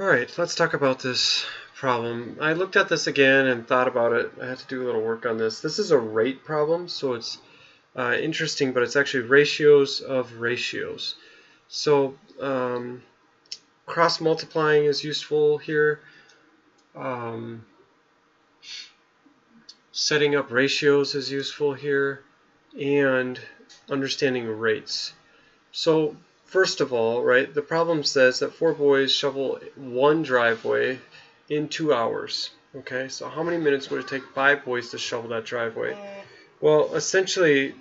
Alright, let's talk about this problem. I looked at this again and thought about it. I had to do a little work on this. This is a rate problem, so it's interesting, but it's actually ratios of ratios. So cross multiplying is useful here. Setting up ratios is useful here, and understanding rates. So first of all, right, the problem says that 4 boys shovel one driveway in 2 hours. Okay, so how many minutes would it take 5 boys to shovel that driveway? Well, essentially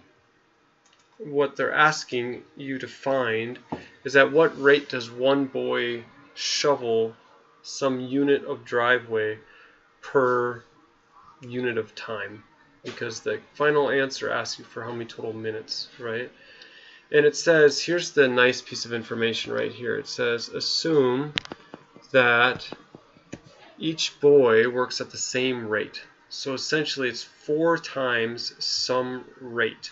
what they're asking you to find is at what rate does one boy shovel some unit of driveway per unit of time, because the final answer asks you for how many total minutes, right? And it says, here's the nice piece of information right here. It says, assume that each boy works at the same rate. So essentially it's 4 times some rate.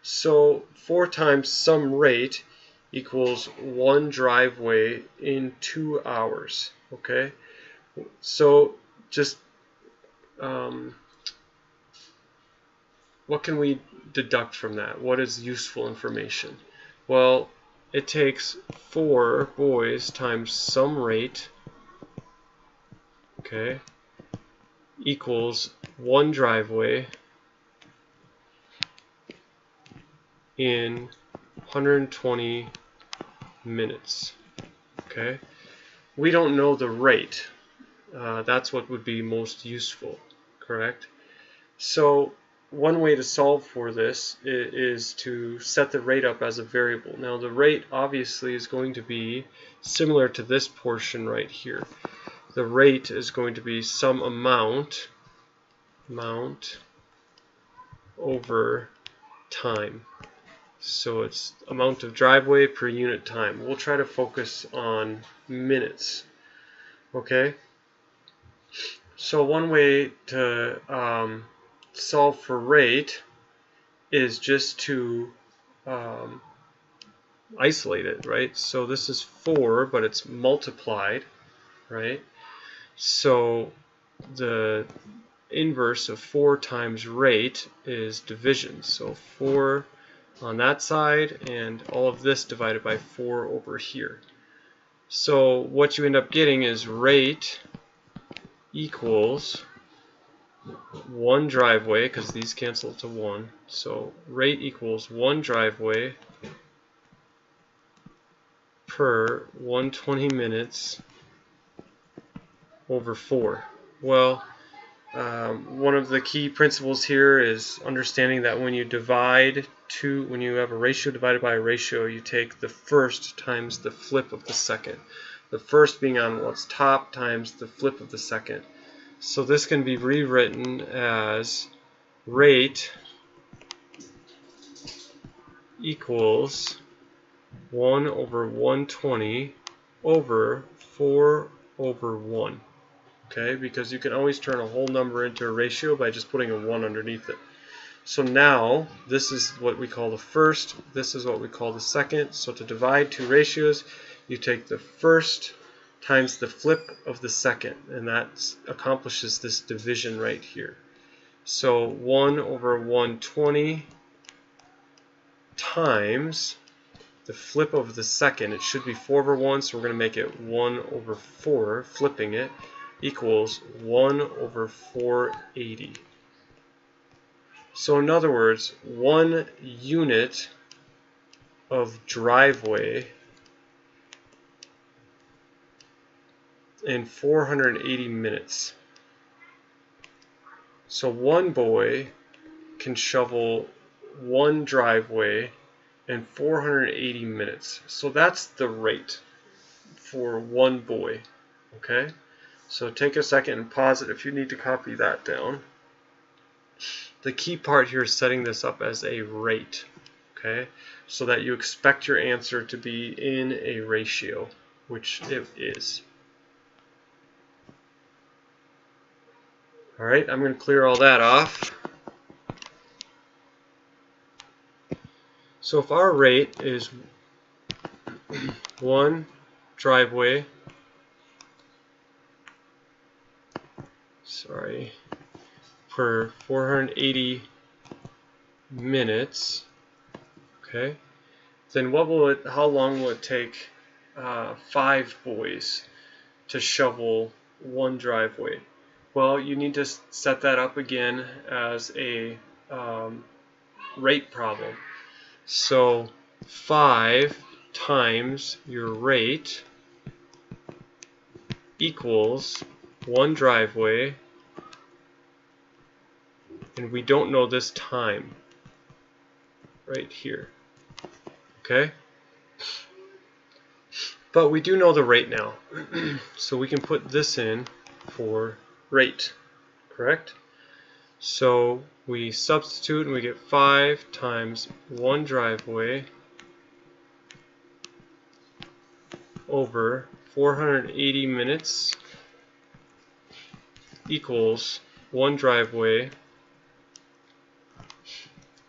So 4 times some rate equals one driveway in 2 hours. Okay? So just what can we deduct from that? What is useful information? Well, it takes 4 boys times some rate, okay, equals one driveway in 120 minutes. Okay, we don't know the rate. That's what would be most useful, correct? So one way to solve for this is to set the rate up as a variable. Now the rate obviously is going to be similar to this portion right here. The rate is going to be some amount over time. So it's amount of driveway per unit time. We'll try to focus on minutes. Okay? So one way to solve for rate is just to isolate it, right? So this is 4, but it's multiplied, right? So the inverse of 4 times rate is division. So 4 on that side and all of this divided by 4 over here. So what you end up getting is rate equals one driveway, because these cancel to 1. So rate equals one driveway per 120 minutes over 4. Well, one of the key principles here is understanding that when you when you have a ratio divided by a ratio, you take the first times the flip of the second. The first being on what's top times the flip of the second. So this can be rewritten as rate equals 1 over 120 over 4 over 1. Okay, because you can always turn a whole number into a ratio by just putting a 1 underneath it. So now this is what we call the first, this is what we call the second. So to divide two ratios, you take the first times the flip of the second, and that accomplishes this division right here. So 1 over 120 times the flip of the second, it should be 4 over 1, so we're going to make it 1 over 4, flipping it, equals 1 over 480. So in other words, 1 unit of driveway in 480 minutes. So one boy can shovel one driveway in 480 minutes. So that's the rate for one boy. Okay? So take a second and pause it if you need to copy that down. The key part here is setting this up as a rate, okay, so that you expect your answer to be in a ratio, which it is. Alright, I'm going to clear all that off. So if our rate is one driveway per 480 minutes. Okay, then how long will it take 5 boys to shovel one driveway? Well, you need to set that up again as a rate problem. So 5 times your rate equals one driveway, and we don't know this time right here. Okay? But we do know the rate now. So we can put this in for rate, correct? So we substitute and we get 5 times one driveway over 480 minutes equals one driveway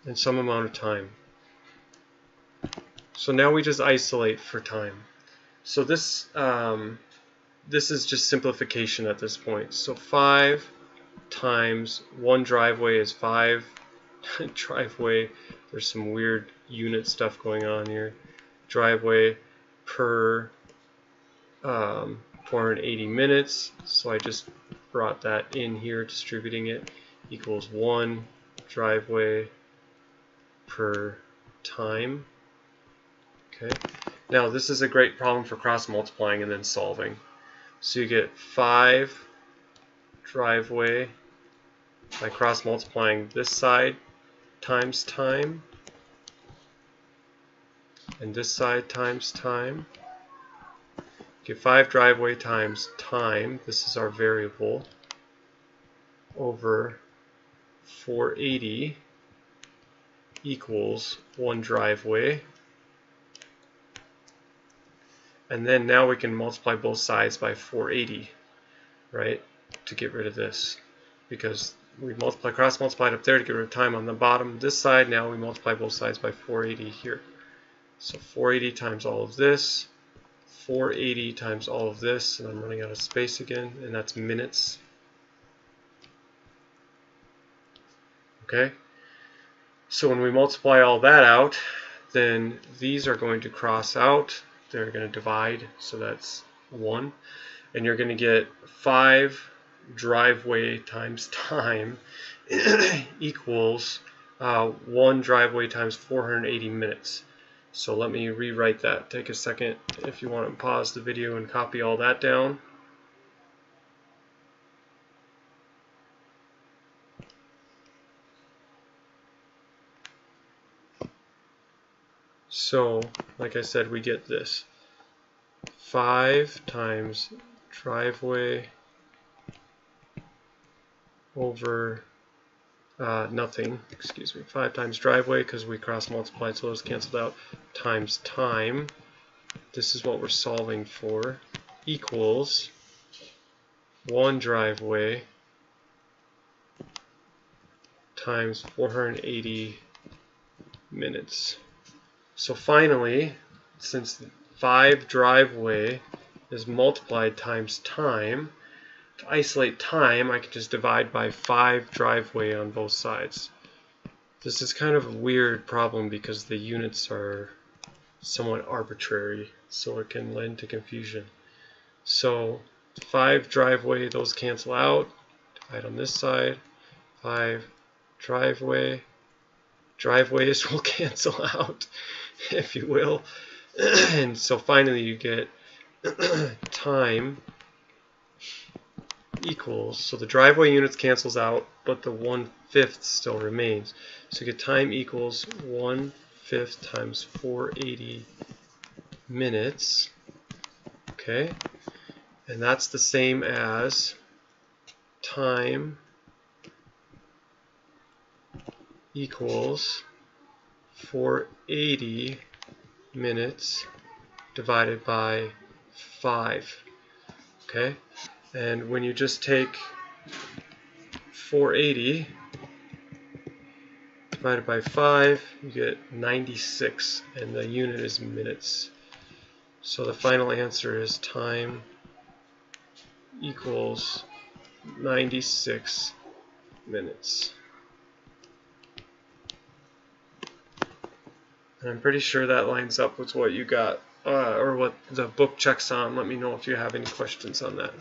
and some amount of time. So now we just isolate for time. So this is just simplification at this point. So 5 times one driveway is 5 driveway. There's some weird unit stuff going on here. Driveway per 480 minutes. So I just brought that in here, distributing it, equals one driveway per time. Okay. Now this is a great problem for cross multiplying and then solving. So you get 5 driveway by cross multiplying this side times time and this side times time. Get 5 driveway times time, this is our variable, over 480 equals one driveway. And then now we can multiply both sides by 480, right, to get rid of this. Because we cross multiplied up there to get rid of time on the bottom. This side, now we multiply both sides by 480 here. So 480 times all of this, 480 times all of this, and I'm running out of space again, and that's minutes. Okay? So when we multiply all that out, then these are going to cross out. They're going to divide, so that's 1. And you're going to get 5 driveway times time equals 1 driveway times 480 minutes. So let me rewrite that. Take a second if you want to pause the video and copy all that down. So, like I said, we get this. 5 times driveway over nothing, excuse me, 5 times driveway, because we cross multiplied, so those canceled out, times time, this is what we're solving for, equals 1 driveway times 480 minutes. So finally, since 5 driveway is multiplied times time, to isolate time, I can just divide by 5 driveway on both sides. This is kind of a weird problem because the units are somewhat arbitrary, so it can lend to confusion. So 5 driveway, those cancel out. Divide on this side. 5 driveway. Driveways will cancel out, if you will. And so finally you get time equals, so the driveway units cancels out, but the 1/5 still remains. So you get time equals 1/5 times 480 minutes. Okay, and that's the same as time equals 480 minutes divided by 5. Okay, and when you just take 480 divided by 5, you get 96, and the unit is minutes. So the final answer is time equals 96 minutes. And I'm pretty sure that lines up with what you got, or what the book checks on. Let me know if you have any questions on that.